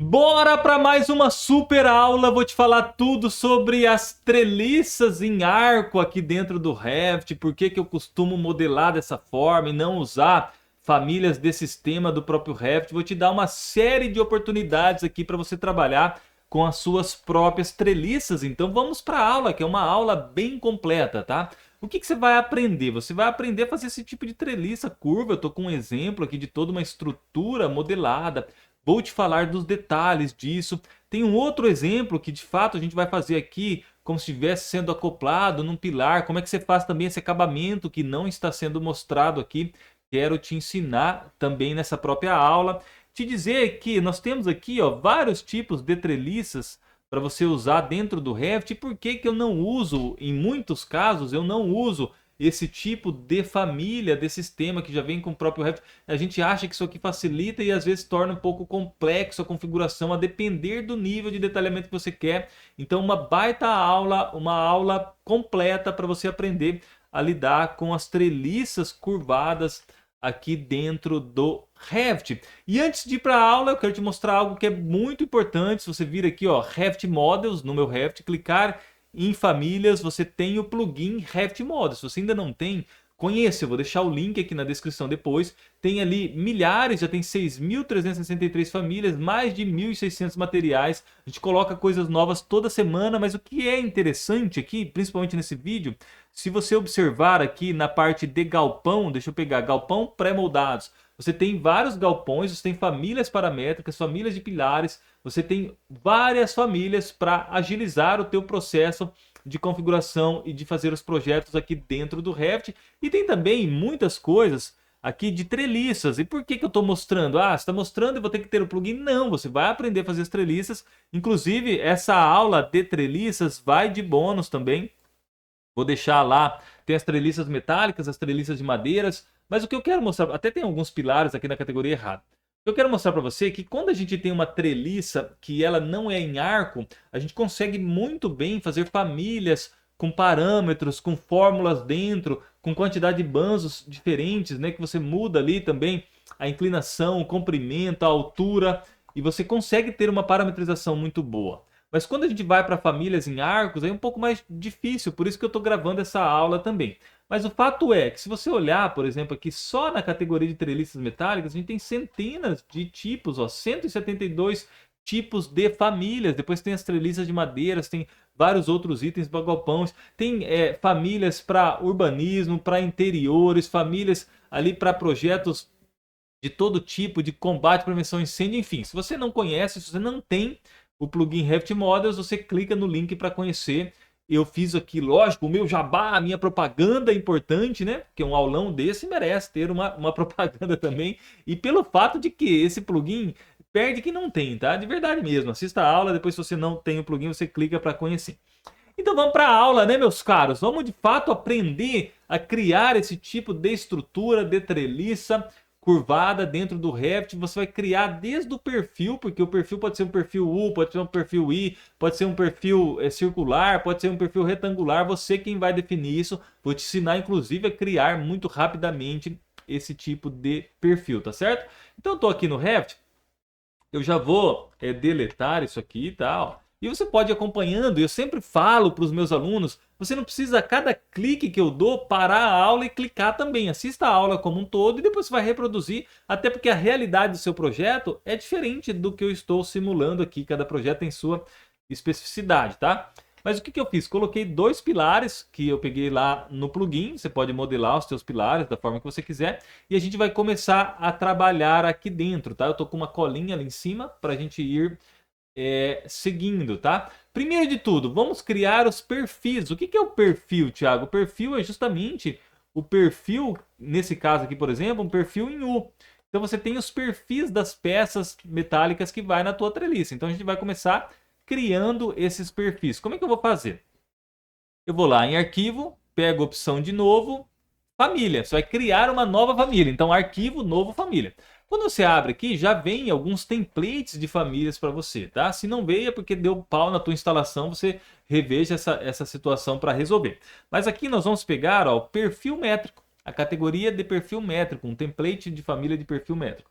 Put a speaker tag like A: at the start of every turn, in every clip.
A: Bora para mais uma super aula. Vou te falar tudo sobre as treliças em arco aqui dentro do Revit, por que eu costumo modelar dessa forma e não usar famílias desse sistema do próprio Revit. Vou te dar uma série de oportunidades aqui para você trabalhar com as suas próprias treliças. Então vamos para a aula, que é uma aula bem completa, tá? O que você vai aprender? Você vai aprender a fazer esse tipo de treliça curva. Eu estou com um exemplo aqui de toda uma estrutura modelada. Vou te falar dos detalhes disso. Tem um outro exemplo que de fato a gente vai fazer aqui como se estivesse sendo acoplado num pilar. Como é que você faz também esse acabamento que não está sendo mostrado aqui. Quero te ensinar também nessa própria aula. Te dizer que nós temos aqui vários tipos de treliças para você usar dentro do Revit. E por que eu não uso, em muitos casos, eu não uso esse tipo de família, de sistema que já vem com o próprio Revit. A gente acha que isso aqui facilita e às vezes torna um pouco complexo a configuração, a depender do nível de detalhamento que você quer. Então uma baita aula, uma aula completa para você aprender a lidar com as treliças curvadas aqui dentro do Revit. E antes de ir para a aula, eu quero te mostrar algo que é muito importante. Se você vir aqui, Revit Models, no meu Revit, clicar em famílias, você tem o plugin Revit Models. Se você ainda não tem, conheça. Eu vou deixar o link aqui na descrição depois. Tem ali milhares, já tem 6.363 famílias, mais de 1.600 materiais. A gente coloca coisas novas toda semana, mas o que é interessante aqui, principalmente nesse vídeo, se você observar aqui na parte de galpão, deixa eu pegar galpão pré-moldados. Você tem vários galpões, você tem famílias paramétricas, famílias de pilares, você tem várias famílias para agilizar o teu processo de configuração e de fazer os projetos aqui dentro do Revit. E tem também muitas coisas aqui de treliças. E por que eu estou mostrando? Ah, você está mostrando e vou ter que ter o plugin? Não, você vai aprender a fazer as treliças. Inclusive, essa aula de treliças vai de bônus também. Vou deixar lá, tem as treliças metálicas, as treliças de madeiras, mas o que eu quero mostrar, até tem alguns pilares aqui na categoria errada. O que eu quero mostrar para você é que quando a gente tem uma treliça que ela não é em arco, a gente consegue muito bem fazer famílias com parâmetros, com fórmulas dentro, com quantidade de banzos diferentes, né, que você muda ali também a inclinação, o comprimento, a altura, e você consegue ter uma parametrização muito boa. Mas quando a gente vai para famílias em arcos, aí é um pouco mais difícil, por isso que eu estou gravando essa aula também. Mas o fato é que se você olhar, por exemplo, aqui só na categoria de treliças metálicas, a gente tem centenas de tipos, 172 tipos de famílias. Depois tem as treliças de madeiras, tem vários outros itens para galpões, tem famílias para urbanismo, para interiores, famílias ali para projetos de todo tipo, de combate, prevenção a incêndio, enfim. Se você não conhece, se você não tem o plugin Revit Models, você clica no link para conhecer. Eu fiz aqui, lógico, o meu jabá, a minha propaganda é importante, né? Porque um aulão desse merece ter uma propaganda também. E pelo fato de que esse plugin perde que não tem, tá? De verdade mesmo. Assista a aula, depois se você não tem o plugin, você clica para conhecer. Então vamos para a aula, né, meus caros? Vamos de fato aprender a criar esse tipo de estrutura de treliça curvada dentro do Revit. Você vai criar desde o perfil, porque o perfil pode ser um perfil U, pode ser um perfil I, pode ser um perfil circular, pode ser um perfil retangular. Você quem vai definir isso. Vou te ensinar inclusive a criar muito rapidamente esse tipo de perfil, tá certo? Então eu tô aqui no Revit, eu já vou deletar isso aqui, tá? Ó. E você pode ir acompanhando. Eu sempre falo para os meus alunos, você não precisa a cada clique que eu dou parar a aula e clicar também. Assista a aula como um todo e depois você vai reproduzir, até porque a realidade do seu projeto é diferente do que eu estou simulando aqui. Cada projeto tem sua especificidade, tá? Mas o que eu fiz? Coloquei dois pilares que eu peguei lá no plugin. Você pode modelar os seus pilares da forma que você quiser. E a gente vai começar a trabalhar aqui dentro, tá? Eu tô com uma colinha ali em cima para a gente ir seguindo, tá? Primeiro de tudo, vamos criar os perfis. O que é o perfil, Thiago? O perfil é justamente o perfil, nesse caso aqui, por exemplo, um perfil em U. Então você tem os perfis das peças metálicas que vai na tua treliça. Então a gente vai começar criando esses perfis. Como é que eu vou fazer? Eu vou lá em arquivo, pego a opção de novo, família. Você vai criar uma nova família. Então arquivo, novo, família. Quando você abre aqui, já vem alguns templates de famílias para você, tá? Se não veio é porque deu pau na tua instalação, você reveja essa situação para resolver. Mas aqui nós vamos pegar o perfil métrico, a categoria de perfil métrico, um template de família de perfil métrico.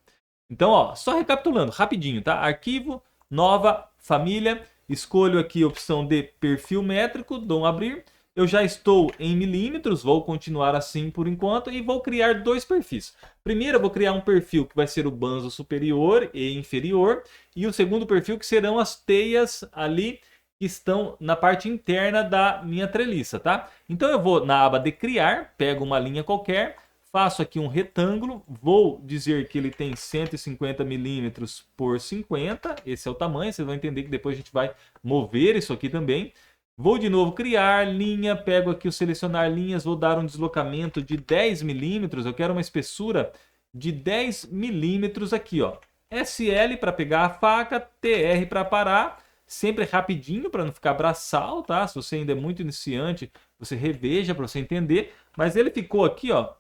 A: Então, só recapitulando, rapidinho, tá? Arquivo, Nova família, escolho aqui a opção de perfil métrico, dou um abrir. Eu já estou em milímetros, vou continuar assim por enquanto e vou criar dois perfis. Primeiro eu vou criar um perfil que vai ser o banzo superior e inferior e o segundo perfil que serão as teias ali que estão na parte interna da minha treliça, tá? Então eu vou na aba de criar, pego uma linha qualquer, faço aqui um retângulo, vou dizer que ele tem 150 milímetros por 50, esse é o tamanho, vocês vão entender que depois a gente vai mover isso aqui também. Vou de novo criar linha, pego aqui o selecionar linhas, vou dar um deslocamento de 10 milímetros, eu quero uma espessura de 10 milímetros aqui, ó. SL para pegar a faca, TR para parar, sempre rapidinho para não ficar braçal, tá? Se você ainda é muito iniciante, você reveja para você entender, mas ele ficou aqui, ó,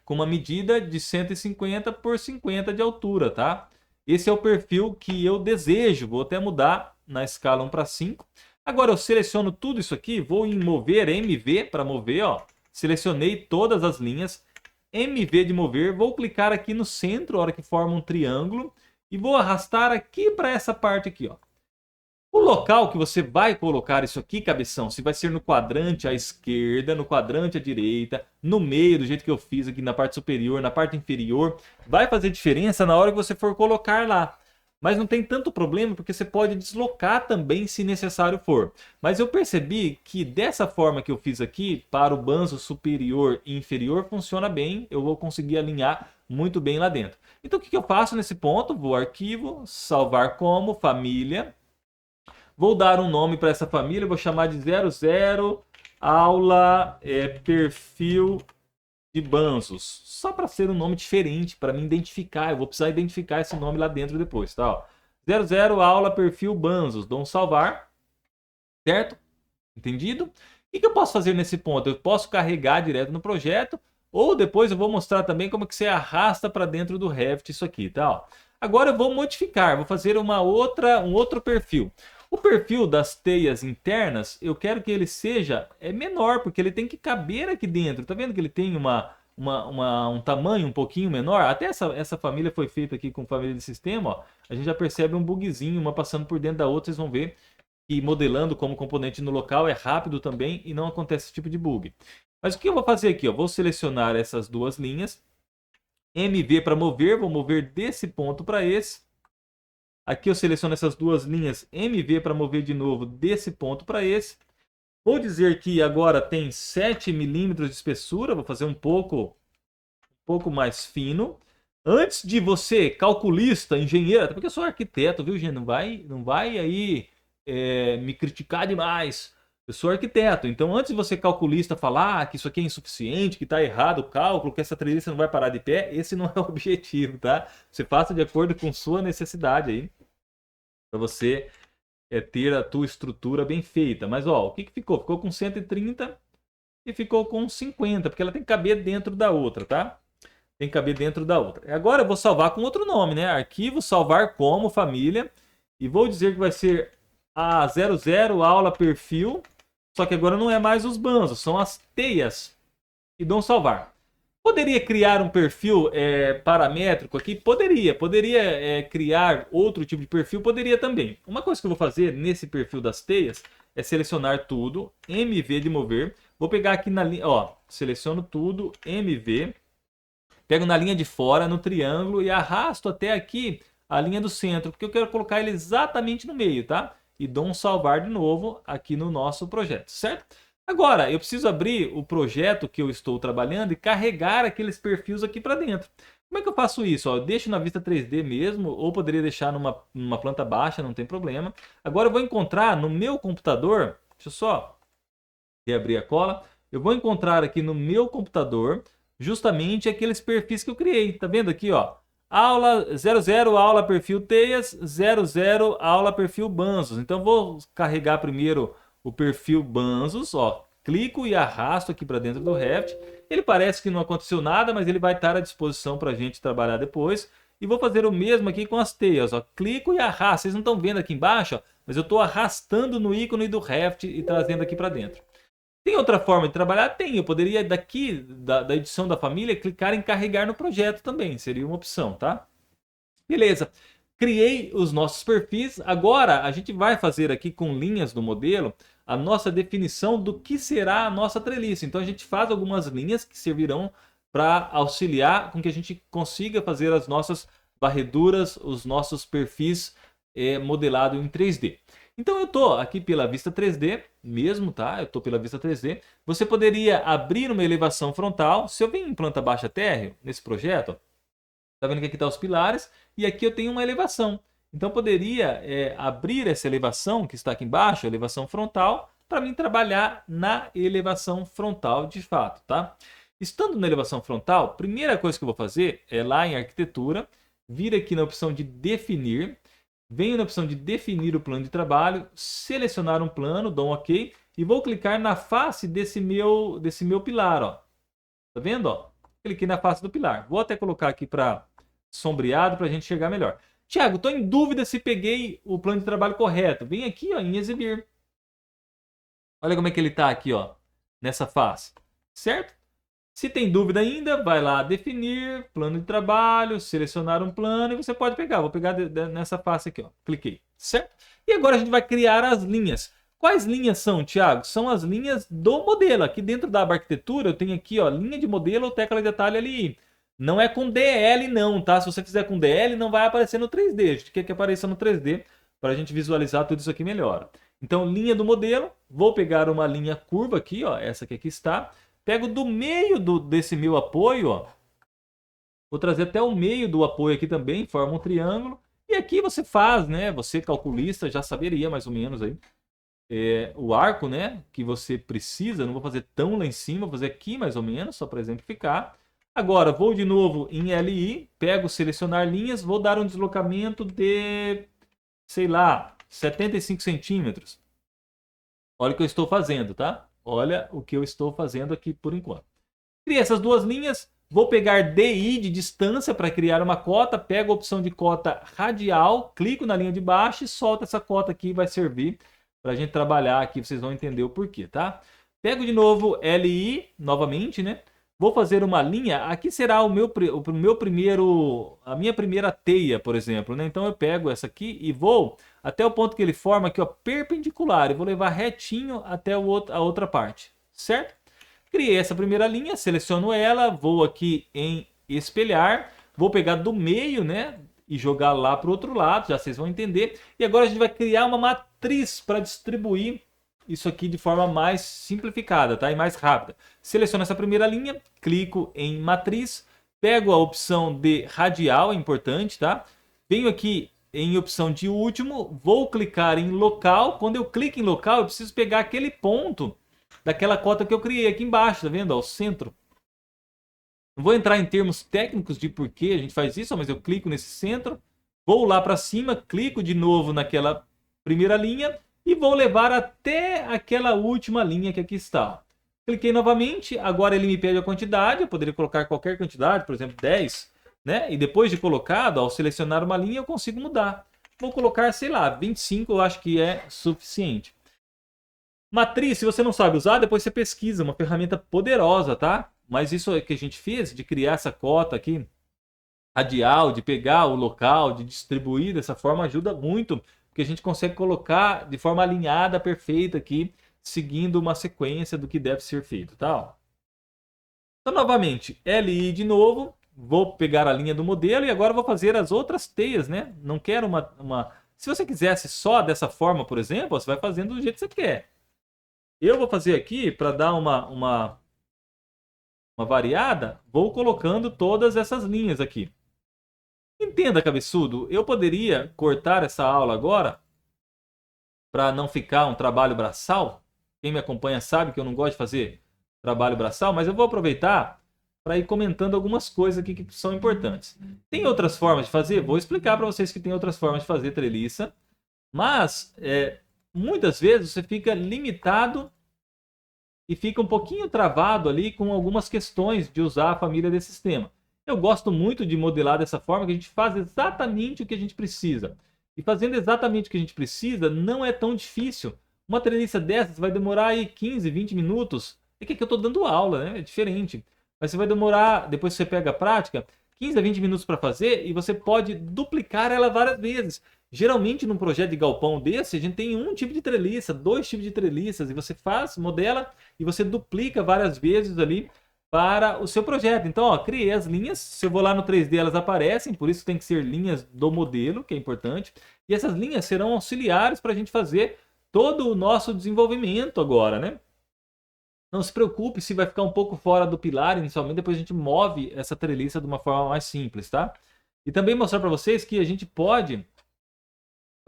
A: com uma medida de 150 por 50 de altura, tá? Esse é o perfil que eu desejo, vou até mudar na escala 1 para 5. Agora eu seleciono tudo isso aqui, vou em mover, MV para mover, ó. Selecionei todas as linhas, MV de mover, vou clicar aqui no centro, a hora que forma um triângulo, e vou arrastar aqui para essa parte aqui, ó. O local que você vai colocar isso aqui, cabeção, se vai ser no quadrante à esquerda, no quadrante à direita, no meio, do jeito que eu fiz aqui na parte superior, na parte inferior, vai fazer diferença na hora que você for colocar lá. Mas não tem tanto problema porque você pode deslocar também se necessário for. Mas eu percebi que dessa forma que eu fiz aqui, para o banzo superior e inferior, funciona bem. Eu vou conseguir alinhar muito bem lá dentro. Então o que eu faço nesse ponto? Vou arquivo, salvar como, família. Vou dar um nome para essa família, vou chamar de 00 aula perfil de banzos, só para ser um nome diferente, para me identificar. Eu vou precisar identificar esse nome lá dentro depois, tá? Ó, 00 aula perfil banzos, dou um salvar, certo? Entendido? O que eu posso fazer nesse ponto? Eu posso carregar direto no projeto, ou depois eu vou mostrar também como que você arrasta para dentro do Revit isso aqui, tá? Ó, agora eu vou modificar, vou fazer um outro perfil. O perfil das teias internas, eu quero que ele seja menor, porque ele tem que caber aqui dentro. Tá vendo que ele tem um tamanho um pouquinho menor? Até essa família foi feita aqui com família de sistema, ó. A gente já percebe um bugzinho, uma passando por dentro da outra. Vocês vão ver que modelando como componente no local é rápido também e não acontece esse tipo de bug. Mas o que eu vou fazer aqui? Ó? Vou selecionar essas duas linhas. MV para mover, vou mover desse ponto para esse. Aqui eu seleciono essas duas linhas, MV para mover de novo desse ponto para esse. Vou dizer que agora tem 7 milímetros de espessura, vou fazer um pouco mais fino. Antes de você, calculista, engenheiro, até porque eu sou arquiteto, viu, gente? Não vai aí me criticar demais. Eu sou arquiteto, então antes de você, calculista, falar que isso aqui é insuficiente, que está errado o cálculo, que essa treliça não vai parar de pé, esse não é o objetivo, tá? Você faça de acordo com sua necessidade aí, para você ter a tua estrutura bem feita. Mas ó, o que ficou? Ficou com 130 e ficou com 50, porque ela tem que caber dentro da outra, tá? Tem que caber dentro da outra. Agora eu vou salvar com outro nome, né? Arquivo, salvar como família, e vou dizer que vai ser a 00 aula perfil. Só que agora não é mais os banzos, são as teias. E dou um salvar. Poderia criar um perfil paramétrico aqui? Poderia criar outro tipo de perfil? Poderia também. Uma coisa que eu vou fazer nesse perfil das teias é selecionar tudo, MV de mover. Vou pegar aqui na linha, ó, seleciono tudo, MV. Pego na linha de fora, no triângulo e arrasto até aqui a linha do centro, porque eu quero colocar ele exatamente no meio, tá? E dou um salvar de novo aqui no nosso projeto, certo? Agora, eu preciso abrir o projeto que eu estou trabalhando e carregar aqueles perfis aqui para dentro. Como é que eu faço isso? Ó, eu deixo na vista 3D mesmo, ou poderia deixar numa planta baixa, não tem problema. Agora eu vou encontrar no meu computador, deixa eu só reabrir a cola. Eu vou encontrar aqui no meu computador justamente aqueles perfis que eu criei. Tá vendo aqui, ó? Aula 00 aula perfil teias, 00 aula perfil banzos. Então vou carregar primeiro o perfil banzos, ó. Clico e arrasto aqui para dentro do Revit. Ele parece que não aconteceu nada, mas ele vai estar à disposição para a gente trabalhar depois. E vou fazer o mesmo aqui com as teias, ó. Clico e arrasto. Vocês não estão vendo aqui embaixo, ó, mas eu estou arrastando no ícone do Revit e trazendo aqui para dentro. Tem outra forma de trabalhar? Tem. Eu poderia daqui da edição da família clicar em carregar no projeto também. Seria uma opção, tá? Beleza. Criei os nossos perfis. Agora a gente vai fazer aqui com linhas do modelo a nossa definição do que será a nossa treliça. Então a gente faz algumas linhas que servirão para auxiliar com que a gente consiga fazer as nossas varreduras, os nossos perfis modelados em 3D. Então eu estou aqui pela vista 3D mesmo, tá? Eu estou pela vista 3D. Você poderia abrir uma elevação frontal. Se eu venho em planta baixa térreo, nesse projeto, ó, tá vendo que aqui estão os pilares e aqui eu tenho uma elevação. Então eu poderia abrir essa elevação que está aqui embaixo, a elevação frontal, para mim trabalhar na elevação frontal de fato, tá? Estando na elevação frontal, primeira coisa que eu vou fazer é lá em arquitetura, vir aqui na opção de definir, venho na opção de definir o plano de trabalho, selecionar um plano, dou um OK e vou clicar na face desse meu pilar, ó. Tá vendo, ó? Cliquei na face do pilar. Vou até colocar aqui para sombreado para a gente enxergar melhor. Tiago, estou em dúvida se peguei o plano de trabalho correto. Vem aqui, ó, em exibir. Olha como é que ele está aqui, ó, nessa face, certo? Se tem dúvida ainda, vai lá definir, plano de trabalho, selecionar um plano e você pode pegar. Vou pegar nessa face aqui, ó. Cliquei, certo? E agora a gente vai criar as linhas. Quais linhas são, Tiago? São as linhas do modelo. Aqui dentro da aba arquitetura eu tenho aqui, ó, linha de modelo ou tecla de detalhe ali. Não é com DL não, tá? Se você fizer com DL não vai aparecer no 3D. A gente quer que apareça no 3D para a gente visualizar tudo isso aqui melhor. Então, linha do modelo. Vou pegar uma linha curva aqui, ó. Essa que aqui está. Pego do meio desse meu apoio, ó. Vou trazer até o meio do apoio aqui também, forma um triângulo. E aqui você faz, né? Você calculista já saberia mais ou menos aí. O arco, né? Que você precisa. Não vou fazer tão lá em cima, vou fazer aqui mais ou menos, só para exemplificar. Agora, vou de novo em LI, pego selecionar linhas, vou dar um deslocamento de, sei lá, 75 centímetros. Olha o que eu estou fazendo, tá? Olha o que eu estou fazendo aqui por enquanto. Criei essas duas linhas, vou pegar DI de distância para criar uma cota, pego a opção de cota radial, clico na linha de baixo e solto essa cota aqui, vai servir para a gente trabalhar aqui, vocês vão entender o porquê, tá? Pego de novo LI, novamente, né? Vou fazer uma linha, aqui será a minha primeira teia, por exemplo, né? Então eu pego essa aqui e vou até o ponto que ele forma aqui, ó, perpendicular, e vou levar retinho até a outra parte, certo? Criei essa primeira linha, seleciono ela, vou aqui em espelhar, vou pegar do meio, né? E jogar lá para o outro lado, já vocês vão entender. E agora a gente vai criar uma matriz para distribuir isso aqui de forma mais simplificada, tá? E mais rápida. Seleciono essa primeira linha, clico em matriz, pego a opção de radial, é importante, tá? Venho aqui em opção de último, vou clicar em local. Quando eu clico em local, eu preciso pegar aquele ponto daquela cota que eu criei aqui embaixo, tá vendo? Ao centro. Não vou entrar em termos técnicos de por que a gente faz isso, mas eu clico nesse centro, vou lá para cima, clico de novo naquela primeira linha e vou levar até aquela última linha que aqui está. Cliquei novamente, agora ele me pede a quantidade, eu poderia colocar qualquer quantidade, por exemplo 10, né? E depois de colocado, ao selecionar uma linha eu consigo mudar. Vou colocar, sei lá, 25 eu acho que é suficiente. Matriz, se você não sabe usar, depois você pesquisa, uma ferramenta poderosa, tá? Mas isso que a gente fez, de criar essa cota aqui, radial, de pegar o local, de distribuir dessa forma, ajuda muito, porque a gente consegue colocar de forma alinhada, perfeita aqui, seguindo uma sequência do que deve ser feito, tá? Então, novamente, LI de novo, vou pegar a linha do modelo e agora vou fazer as outras teias, né? Não quero uma... Se você quisesse só dessa forma, por exemplo, você vai fazendo do jeito que você quer. Eu vou fazer aqui, para dar uma variada, vou colocando todas essas linhas aqui. Entenda, cabeçudo, eu poderia cortar essa aula agora para não ficar um trabalho braçal. Quem me acompanha sabe que eu não gosto de fazer trabalho braçal, mas eu vou aproveitar para ir comentando algumas coisas aqui que são importantes. Tem outras formas de fazer? Vou explicar para vocês que tem outras formas de fazer treliça, mas muitas vezes você fica limitado e fica um pouquinho travado ali com algumas questões de usar a família de sistema. Eu gosto muito de modelar dessa forma, que a gente faz exatamente o que a gente precisa. E fazendo exatamente o que a gente precisa não é tão difícil. Uma treliça dessas vai demorar aí 15, 20 minutos. É que aqui eu estou dando aula, né? É diferente. Mas você vai demorar, depois que você pega a prática, 15 a 20 minutos para fazer e você pode duplicar ela várias vezes. Geralmente, num projeto de galpão desse, a gente tem um tipo de treliça, dois tipos de treliças, e você faz, modela e você duplica várias vezes ali para o seu projeto. Então, ó, criei as linhas, se eu vou lá no 3D elas aparecem, por isso tem que ser linhas do modelo, que é importante. E essas linhas serão auxiliares para a gente fazer todo o nosso desenvolvimento agora, né? Não se preocupe se vai ficar um pouco fora do pilar inicialmente, depois a gente move essa treliça de uma forma mais simples, tá? E também mostrar para vocês que a gente pode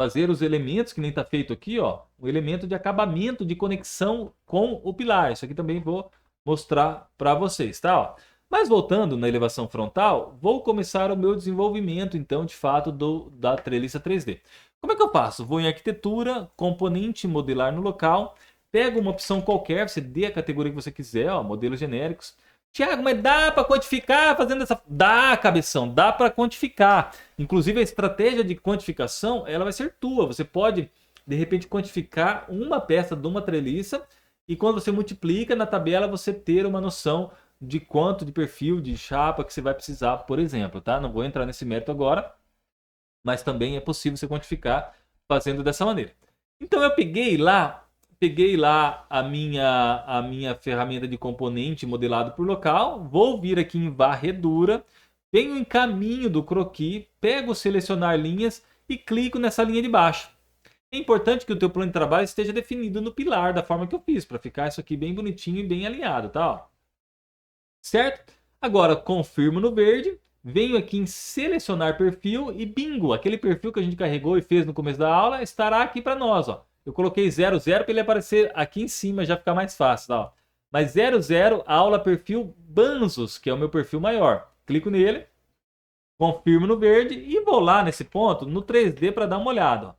A: fazer os elementos, que nem está feito aqui, ó, o elemento de acabamento de conexão com o pilar. Isso aqui também vou mostrar para vocês, tá? Ó. Mas voltando na elevação frontal, vou começar o meu desenvolvimento, então, de fato, da treliça 3D. Como é que eu faço? Vou em arquitetura, componente, modelar no local, pego uma opção qualquer, você dê a categoria que você quiser, ó, modelos genéricos. Tiago, mas dá para quantificar fazendo essa... Dá, cabeção, dá para quantificar. Inclusive, a estratégia de quantificação, ela vai ser tua. Você pode, de repente, quantificar uma peça de uma treliça e quando você multiplica na tabela, você ter uma noção de quanto de perfil, de chapa que você vai precisar, por exemplo, tá? Não vou entrar nesse mérito agora, mas também é possível você quantificar fazendo dessa maneira. Então, eu peguei lá a minha ferramenta de componente modelado por local, vou vir aqui em varredura, venho em caminho do croquis, pego selecionar linhas e clico nessa linha de baixo. É importante que o teu plano de trabalho esteja definido no pilar da forma que eu fiz, para ficar isso aqui bem bonitinho e bem alinhado, tá? Ó. Certo? Agora confirmo no verde, venho aqui em selecionar perfil e bingo, aquele perfil que a gente carregou e fez no começo da aula estará aqui para nós, ó. Eu coloquei 00 para ele aparecer aqui em cima, já ficar mais fácil, tá? Mas 00, aula perfil Banzos, que é o meu perfil maior. Clico nele, confirmo no verde e vou lá nesse ponto, no 3D, para dar uma olhada. Ó.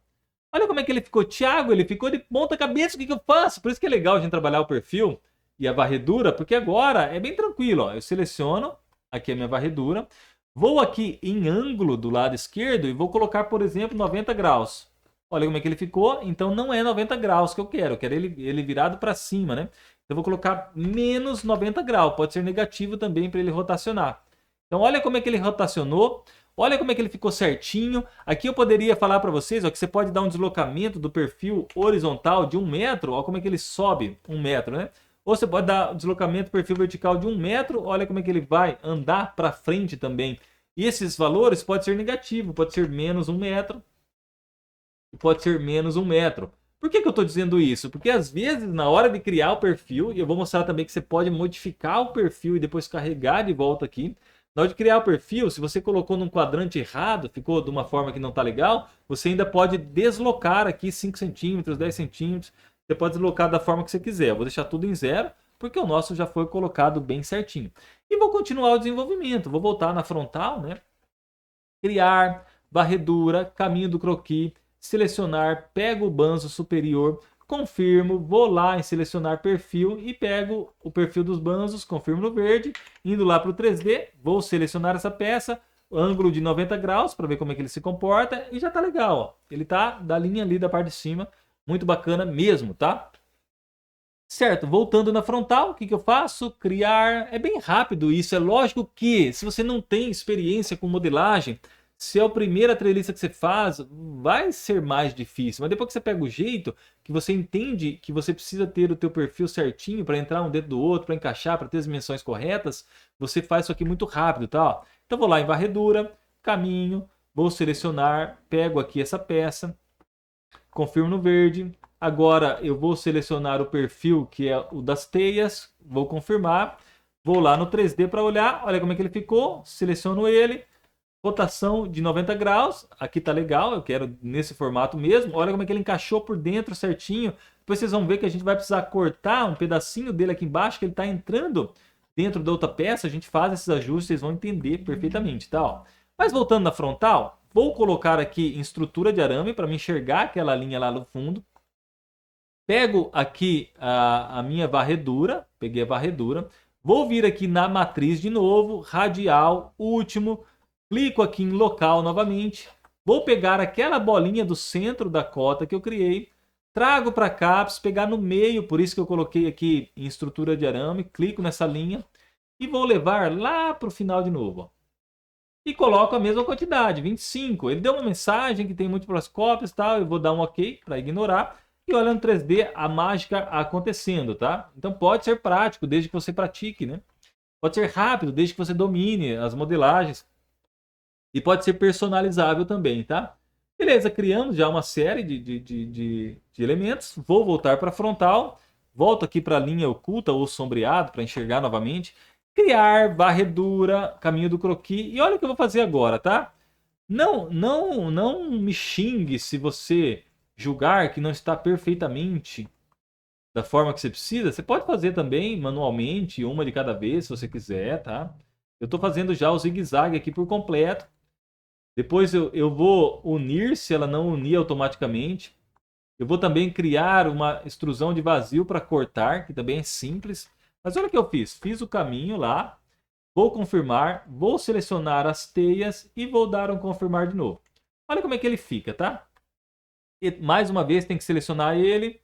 A: Olha como é que ele ficou. Thiago, ele ficou de ponta cabeça, o que eu faço? Por isso que é legal a gente trabalhar o perfil e a varredura, porque agora é bem tranquilo. Ó. Eu seleciono aqui a minha varredura, vou aqui em ângulo do lado esquerdo e vou colocar, por exemplo, 90 graus. Olha como é que ele ficou. Então não é 90 graus que eu quero ele virado para cima, né? Então eu vou colocar menos 90 graus. Pode ser negativo também para ele rotacionar. Então olha como é que ele rotacionou. Olha como é que ele ficou certinho. Aqui eu poderia falar para vocês ó, que você pode dar um deslocamento do perfil horizontal de 1 metro. Olha como é que ele sobe 1 metro, né? Ou você pode dar um deslocamento do perfil vertical de 1 metro. Olha como é que ele vai andar para frente também. E esses valores podem ser negativos. Pode ser menos 1 metro. Pode ser menos 1 metro. Por que eu estou dizendo isso? Porque às vezes na hora de criar o perfil, e eu vou mostrar também que você pode modificar o perfil e depois carregar de volta aqui. Na hora de criar o perfil, se você colocou num quadrante errado, ficou de uma forma que não está legal, você ainda pode deslocar aqui 5 centímetros, 10 centímetros. Você pode deslocar da forma que você quiser. Eu vou deixar tudo em 0, porque o nosso já foi colocado bem certinho. E vou continuar o desenvolvimento. Vou voltar na frontal, né? Criar, varredura, caminho do croquis, selecionar, pego o banzo superior, confirmo, vou lá em selecionar perfil e pego o perfil dos banzos, confirmo no verde, indo lá para o 3D, vou selecionar essa peça, ângulo de 90 graus para ver como é que ele se comporta e já tá legal, ó. Ele tá da linha ali da parte de cima, muito bacana mesmo, tá? Certo, voltando na frontal, o que eu faço? Criar, é bem rápido isso, é lógico que se você não tem experiência com modelagem, se é a primeira treliça que você faz, vai ser mais difícil. Mas depois que você pega o jeito, que você entende que você precisa ter o teu perfil certinho para entrar um dentro do outro, para encaixar, para ter as dimensões corretas, você faz isso aqui muito rápido, tá? Então vou lá em varredura, caminho, vou selecionar, pego aqui essa peça, confirmo no verde. Agora eu vou selecionar o perfil que é o das teias, vou confirmar. Vou lá no 3D para olhar, olha como é que ele ficou, seleciono ele. Rotação de 90 graus, aqui tá legal, eu quero nesse formato mesmo. Olha como é que ele encaixou por dentro certinho. Depois vocês vão ver que a gente vai precisar cortar um pedacinho dele aqui embaixo, que ele tá entrando dentro da outra peça. A gente faz esses ajustes, vocês vão entender perfeitamente, tá? Ó. Mas voltando na frontal, vou colocar aqui em estrutura de arame para me enxergar aquela linha lá no fundo. Pego aqui a minha varredura, peguei a varredura. Vou vir aqui na matriz de novo, radial, último. Clico aqui em local novamente, vou pegar aquela bolinha do centro da cota que eu criei, trago para cá, preciso pegar no meio, por isso que eu coloquei aqui em estrutura de arame, clico nessa linha e vou levar lá para o final de novo. Ó. e coloco a mesma quantidade, 25. Ele deu uma mensagem que tem múltiplas cópias e tal, eu vou dar um OK para ignorar. E olha no 3D a mágica acontecendo, tá? Então pode ser prático, desde que você pratique, né? Pode ser rápido, desde que você domine as modelagens. E pode ser personalizável também, tá? Beleza, criamos já uma série de elementos. Vou voltar para a frontal. Volto aqui para a linha oculta ou sombreado para enxergar novamente. Criar, varredura, caminho do croquis. E olha o que eu vou fazer agora, tá? Não me xingue se você julgar que não está perfeitamente da forma que você precisa. Você pode fazer também manualmente, uma de cada vez, se você quiser, tá? Eu estou fazendo já o zigue-zague aqui por completo. Depois eu vou unir, se ela não unir automaticamente. Eu vou também criar uma extrusão de vazio para cortar, que também é simples. Mas olha o que eu fiz. Fiz o caminho lá. Vou confirmar. Vou selecionar as teias e vou dar um confirmar de novo. Olha como é que ele fica, tá? E mais uma vez tem que selecionar ele.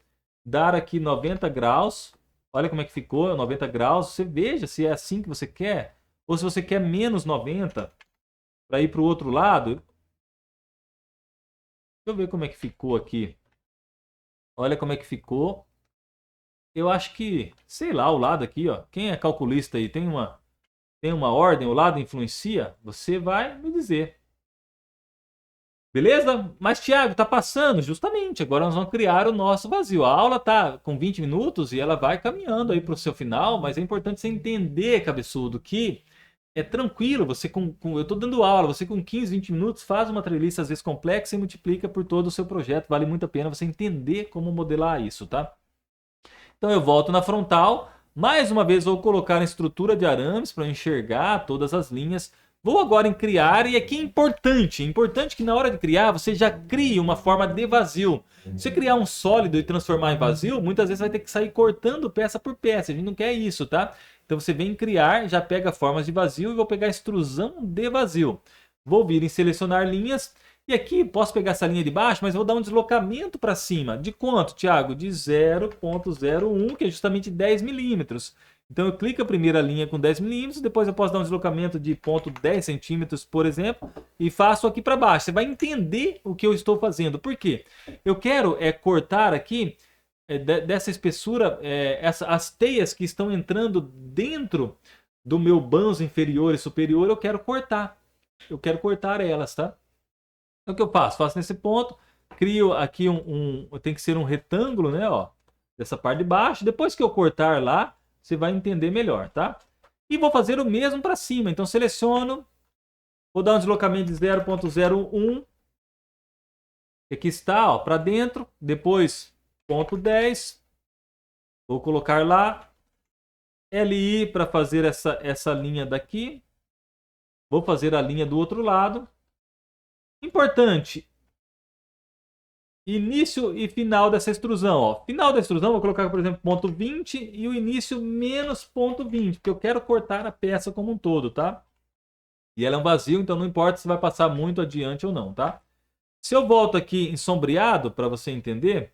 A: Dar aqui 90 graus. Olha como é que ficou, 90 graus. Você veja se é assim que você quer. Ou se você quer menos 90 para ir para o outro lado. Deixa eu ver como é que ficou aqui. Olha como é que ficou. Eu acho que, sei lá, o lado aqui, ó. Quem é calculista aí? Tem uma ordem, o lado influencia? Você vai me dizer. Beleza? Mas, Thiago, tá passando. Justamente, agora nós vamos criar o nosso vazio. A aula tá com 20 minutos e ela vai caminhando aí para o seu final, mas é importante você entender, cabeçudo, que é tranquilo, você eu estou dando aula, você com 15, 20 minutos faz uma treliça às vezes complexa e multiplica por todo o seu projeto. Vale muito a pena você entender como modelar isso, tá? Então eu volto na frontal, mais uma vez vou colocar a estrutura de arames para enxergar todas as linhas. Vou agora em criar e aqui é importante que na hora de criar você já crie uma forma de vazio. Se você criar um sólido e transformar em vazio, muitas vezes vai ter que sair cortando peça por peça, a gente não quer isso, tá? Então você vem em criar, já pega formas de vazio e vou pegar a extrusão de vazio. Vou vir em selecionar linhas e aqui posso pegar essa linha de baixo, mas vou dar um deslocamento para cima. De quanto, Thiago? De 0,01, que é justamente 10 milímetros. Então eu clico a primeira linha com 10 milímetros, depois eu posso dar um deslocamento de 0,10 centímetros, por exemplo, e faço aqui para baixo. Você vai entender o que eu estou fazendo. Por quê? Eu quero cortar aqui dessa espessura as teias que estão entrando dentro do meu banzo inferior e superior, eu quero cortar. Eu quero cortar elas, tá? Então o que eu faço? Faço nesse ponto, crio aqui tem que ser um retângulo, né, ó, dessa parte de baixo. Depois que eu cortar lá, você vai entender melhor, tá? E vou fazer o mesmo para cima. Então seleciono, vou dar um deslocamento de 0,01. Aqui está, ó, para dentro. Depois 0,10. Vou colocar lá. LI para fazer essa linha daqui. Vou fazer a linha do outro lado. Importante. Início e final dessa extrusão. Ó. Final da extrusão, vou colocar, por exemplo, 0,20 e o início menos 0,20, porque eu quero cortar a peça como um todo, tá? E ela é um vazio, então não importa se vai passar muito adiante ou não, tá? Se eu volto aqui em sombreado, para você entender,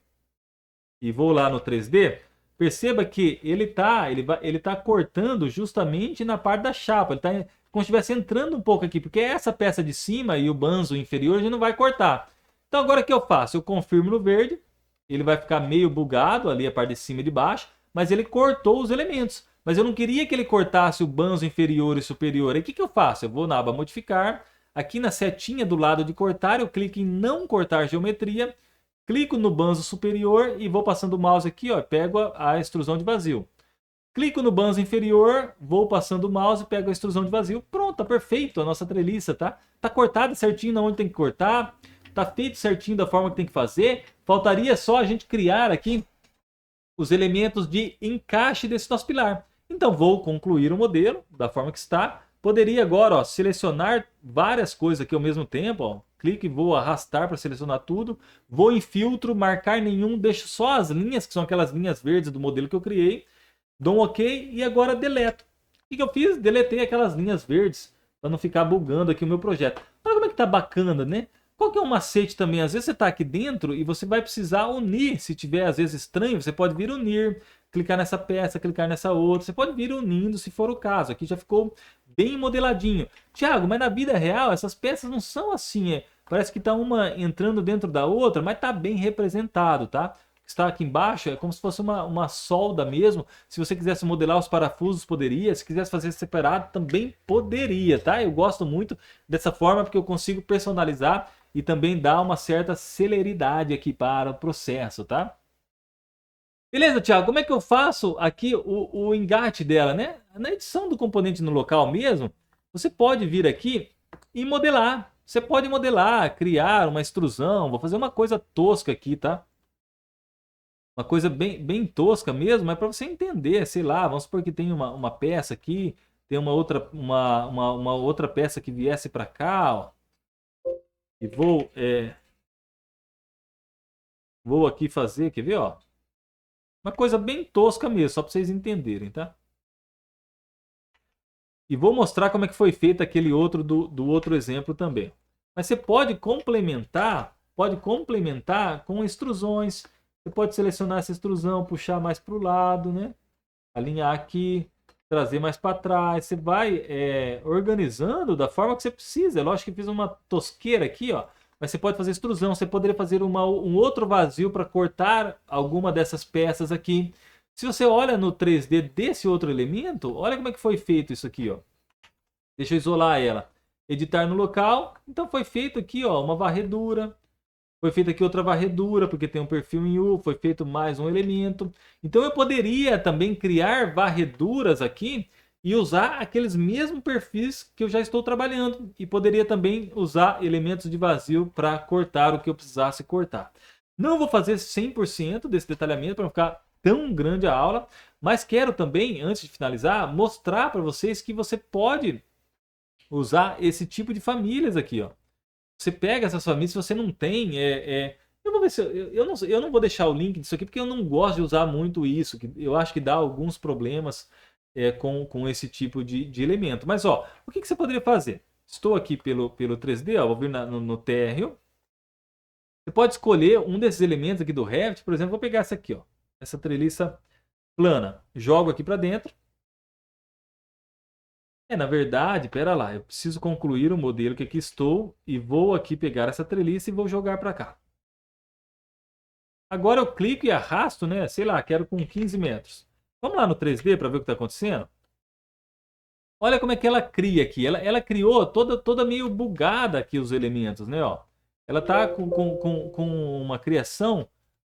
A: e vou lá no 3D, perceba que ele tá cortando justamente na parte da chapa. Ele tá como se estivesse entrando um pouco aqui, porque essa peça de cima e o banzo inferior a gente não vai cortar. Então agora o que eu faço? Eu confirmo no verde, ele vai ficar meio bugado ali a parte de cima e de baixo, mas ele cortou os elementos. Mas eu não queria que ele cortasse o banzo inferior e superior. Aí o que eu faço? Eu vou na aba modificar, aqui na setinha do lado de cortar, eu clico em não cortar geometria, clico no banzo superior e vou passando o mouse aqui, ó, pego a extrusão de vazio. Clico no banzo inferior, vou passando o mouse e pego a extrusão de vazio. Pronto, tá perfeito a nossa treliça, tá? Tá cortada certinho na onde tem que cortar. Tá feito certinho da forma que tem que fazer. Faltaria só a gente criar aqui os elementos de encaixe desse nosso pilar. Então vou concluir o modelo da forma que está. Poderia agora, ó, selecionar várias coisas aqui ao mesmo tempo. Ó. Clique e vou arrastar para selecionar tudo. Vou em filtro, marcar nenhum, deixo só as linhas, que são aquelas linhas verdes do modelo que eu criei. Dou um OK e agora deleto. O que eu fiz? Deletei aquelas linhas verdes para não ficar bugando aqui o meu projeto. Olha como é que tá bacana, né? Qual que é um macete também? Às vezes você está aqui dentro e você vai precisar unir. Se tiver às vezes estranho, você pode vir unir, clicar nessa peça, clicar nessa outra. Você pode vir unindo se for o caso. Aqui já ficou bem modeladinho. Thiago, mas na vida real essas peças não são assim, parece que tá uma entrando dentro da outra, mas tá bem representado, tá? O que está aqui embaixo é como se fosse uma solda mesmo. Se você quisesse modelar os parafusos, poderia. Se quisesse fazer separado, também poderia, tá? Eu gosto muito dessa forma porque eu consigo personalizar e também dar uma certa celeridade aqui para o processo, tá? Beleza, Thiago, como é que eu faço aqui o engate dela, né? Na edição do componente no local mesmo, você pode vir aqui e modelar. Você pode modelar, criar uma extrusão. Vou fazer uma coisa tosca aqui, tá? Uma coisa bem tosca mesmo, mas para você entender, sei lá, vamos supor que tem uma peça aqui, tem uma outra peça que viesse para cá, ó. E vou aqui fazer, quer ver, ó? Uma coisa bem tosca mesmo, só para vocês entenderem, tá? E vou mostrar como é que foi feito aquele outro do outro exemplo também. Mas você pode complementar com extrusões. Você pode selecionar essa extrusão, puxar mais para o lado, né? Alinhar aqui, trazer mais para trás. Você vai organizando da forma que você precisa. Lógico que fiz uma tosqueira aqui, ó. Mas você pode fazer extrusão, você poderia fazer um outro vazio para cortar alguma dessas peças aqui. Se você olha no 3D desse outro elemento, olha como é que foi feito isso aqui, ó. Deixa eu isolar ela. Editar no local. Então foi feito aqui, ó, uma varredura. Foi feita aqui outra varredura, porque tem um perfil em U. Foi feito mais um elemento. Então eu poderia também criar varreduras aqui e usar aqueles mesmos perfis que eu já estou trabalhando. E poderia também usar elementos de vazio para cortar o que eu precisasse cortar. Não vou fazer 100% desse detalhamento para não ficar tão grande a aula, mas quero também, antes de finalizar, mostrar para vocês que você pode usar esse tipo de famílias aqui, ó. Você pega essas famílias, se você não tem, eu vou ver se eu não vou deixar o link disso aqui porque eu não gosto de usar muito isso, que eu acho que dá alguns problemas com esse tipo de elemento. Mas ó, o que você poderia fazer? Estou aqui pelo 3D, ó, vou vir no térreo. Você pode escolher um desses elementos aqui do Revit, por exemplo, vou pegar essa aqui, ó, essa treliça plana, jogo aqui para dentro. Na verdade, pera lá, eu preciso concluir o modelo que aqui estou e vou aqui pegar essa treliça e vou jogar para cá. Agora eu clico e arrasto, né? Sei lá, quero com 15 metros. Vamos lá no 3D para ver o que está acontecendo? Olha como é que ela cria aqui. Ela criou toda meio bugada aqui os elementos, né? Ó. Ela está com uma criação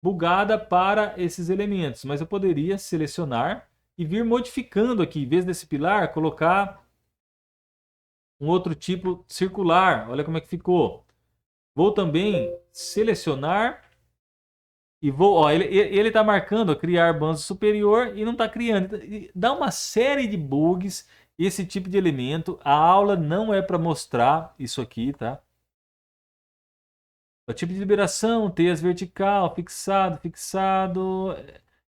A: bugada para esses elementos. Mas eu poderia selecionar e vir modificando aqui. Em vez desse pilar, colocar um outro tipo circular. Olha como é que ficou. Vou também selecionar e vou, ó, ele está marcando criar banzo superior e não está criando. Dá uma série de bugs esse tipo de elemento. A aula não é para mostrar isso aqui, tá? O tipo de liberação, teias vertical, fixado.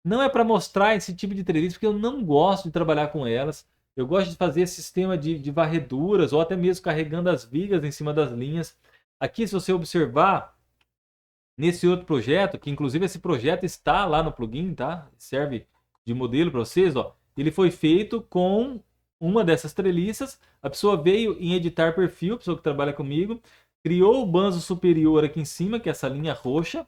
A: Não é para mostrar esse tipo de treliça porque eu não gosto de trabalhar com elas. Eu gosto de fazer sistema de varreduras ou até mesmo carregando as vigas em cima das linhas. Aqui, se você observar, nesse outro projeto, que inclusive esse projeto está lá no plugin, tá? Serve de modelo para vocês, ó. Ele foi feito com uma dessas treliças. A pessoa veio em editar perfil, a pessoa que trabalha comigo, criou o banzo superior aqui em cima, que é essa linha roxa.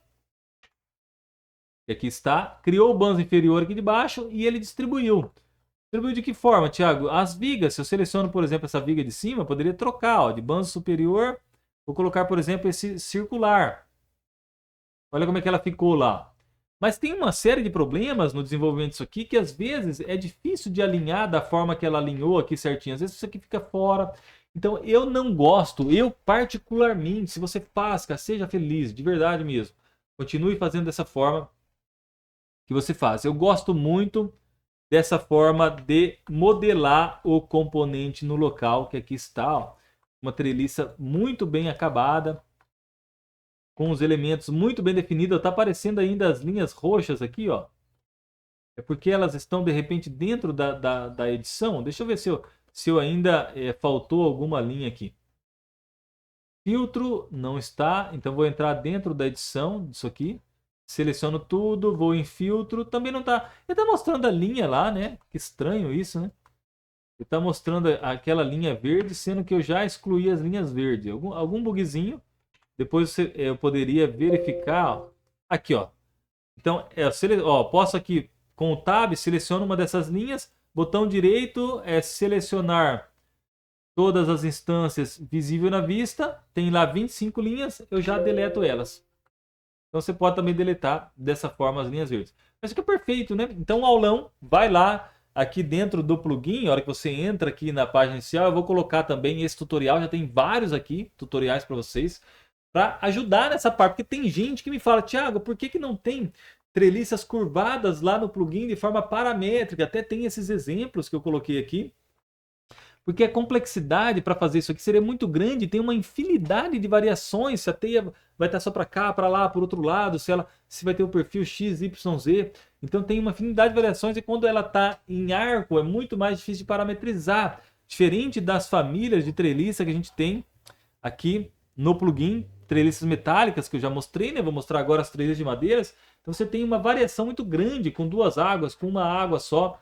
A: Que aqui está. Criou o banzo inferior aqui de baixo e ele distribuiu. Distribuiu de que forma, Thiago? As vigas, se eu seleciono, por exemplo, essa viga de cima, eu poderia trocar, ó, de banzo superior. Vou colocar, por exemplo, esse circular. Olha como é que ela ficou lá. Mas tem uma série de problemas no desenvolvimento disso aqui que às vezes é difícil de alinhar da forma que ela alinhou aqui certinho. Às vezes isso aqui fica fora. Então eu não gosto, eu particularmente, se você faz, cara, seja feliz, de verdade mesmo. Continue fazendo dessa forma que você faz. Eu gosto muito dessa forma de modelar o componente no local que aqui está. Ó. Uma treliça muito bem acabada. Com os elementos muito bem definidos. Está aparecendo ainda as linhas roxas aqui, ó. É porque elas estão de repente dentro da edição. Deixa eu ver se eu ainda faltou alguma linha aqui. Filtro não está, então vou entrar dentro da edição disso aqui. Seleciono tudo, vou em filtro, também não está. Ele está mostrando a linha lá, né? Que estranho isso, né? Ele está mostrando aquela linha verde, sendo que eu já excluí as linhas verdes. Algum bugzinho. Depois eu poderia verificar. Ó. Aqui, ó. Então, posso aqui, com o Tab, seleciono uma dessas linhas. Botão direito é selecionar todas as instâncias visível na vista. Tem lá 25 linhas, eu já deleto elas. Então você pode também deletar dessa forma as linhas verdes. Mas fica perfeito, né? Então o aulão, vai lá aqui dentro do plugin, a hora que você entra aqui na página inicial, eu vou colocar também esse tutorial, já tem vários aqui, tutoriais para vocês, para ajudar nessa parte. Porque tem gente que me fala, Thiago, por que não tem treliças curvadas lá no plugin de forma paramétrica? Até tem esses exemplos que eu coloquei aqui. Porque a complexidade para fazer isso aqui seria muito grande, tem uma infinidade de variações, se a teia vai estar só para cá, para lá, por outro lado, se vai ter o perfil X, Y, Z. Então tem uma infinidade de variações e quando ela está em arco é muito mais difícil de parametrizar. Diferente das famílias de treliça que a gente tem aqui no plugin, treliças metálicas que eu já mostrei, né? Vou mostrar agora as treliças de madeiras. Então você tem uma variação muito grande com duas águas, com uma água só.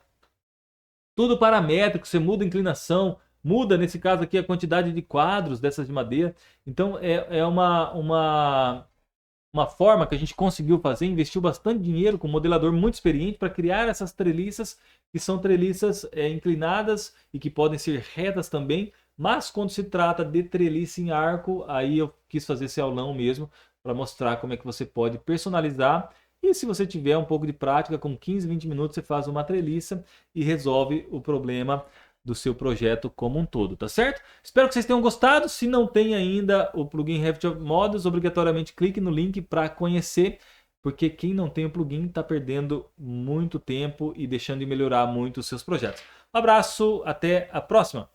A: Tudo paramétrico, você muda a inclinação, muda, nesse caso aqui, a quantidade de quadros dessas de madeira. Então, é uma forma que a gente conseguiu fazer, investiu bastante dinheiro com um modelador muito experiente para criar essas treliças, que são treliças inclinadas e que podem ser retas também. Mas quando se trata de treliça em arco, aí eu quis fazer esse aulão mesmo, para mostrar como é que você pode personalizar. E se você tiver um pouco de prática, com 15, 20 minutos você faz uma treliça e resolve o problema do seu projeto como um todo, tá certo? Espero que vocês tenham gostado. Se não tem ainda o plugin Revit Models, obrigatoriamente clique no link para conhecer, porque quem não tem o plugin está perdendo muito tempo e deixando de melhorar muito os seus projetos. Um abraço, até a próxima!